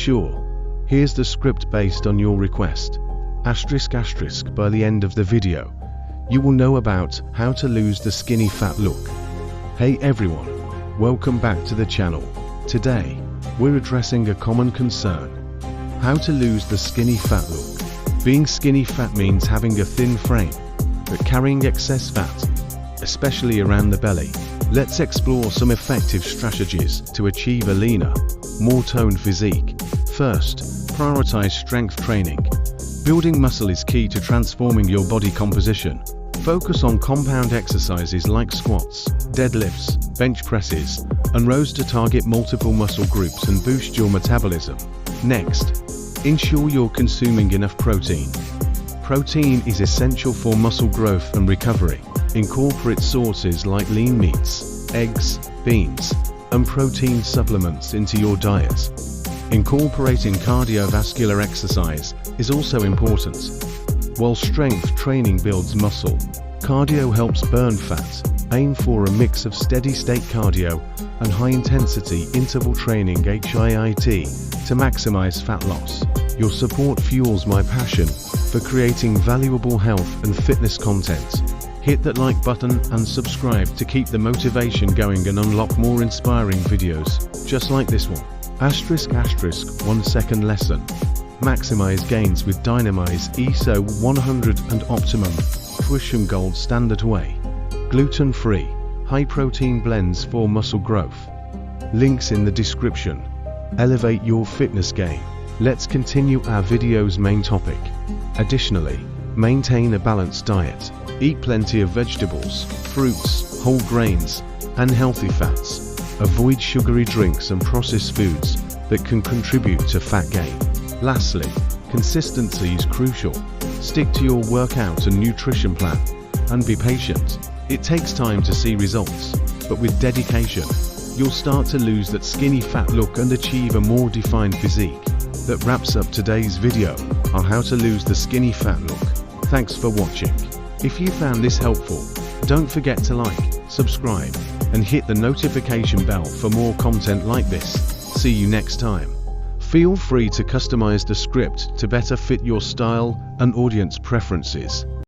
Sure, here's the script based on your request. ***, by the end of the video, you will know about how to lose the skinny fat look. Hey everyone, welcome back to the channel. Today, we're addressing a common concern: how to lose the skinny fat look. Being skinny fat means having a thin frame, but carrying excess fat, especially around the belly. Let's explore some effective strategies to achieve a leaner, more toned physique. First, prioritize strength training. Building muscle is key to transforming your body composition. Focus on compound exercises like squats, deadlifts, bench presses, and rows to target multiple muscle groups and boost your metabolism. Next, ensure you're consuming enough protein. Protein is essential for muscle growth and recovery. Incorporate sources like lean meats, eggs, beans, and protein supplements into your diet. Incorporating cardiovascular exercise is also important. While strength training builds muscle, cardio helps burn fat. Aim for a mix of steady-state cardio and high-intensity interval training (HIIT) to maximize fat loss. Your support fuels my passion for creating valuable health and fitness content. Hit that like button and subscribe to keep the motivation going and unlock more inspiring videos just like this one. ***, 1 second lesson. Maximize gains with Dynamize ESO 100 and Optimum Nutrition Gold Standard Whey. Gluten-free, high-protein blends for muscle growth. Links in the description. Elevate your fitness game. Let's continue our video's main topic. Additionally, maintain a balanced diet. Eat plenty of vegetables, fruits, whole grains, and healthy fats. Avoid sugary drinks and processed foods that can contribute to fat gain. Lastly, consistency is crucial. Stick to your workout and nutrition plan, and be patient. It takes time to see results, but with dedication, you'll start to lose that skinny fat look and achieve a more defined physique. That wraps up today's video on how to lose the skinny fat look. Thanks for watching. If you found this helpful, don't forget to like, subscribe, and hit the notification bell for more content like this. See you next time. Feel free to customize the script to better fit your style and audience preferences.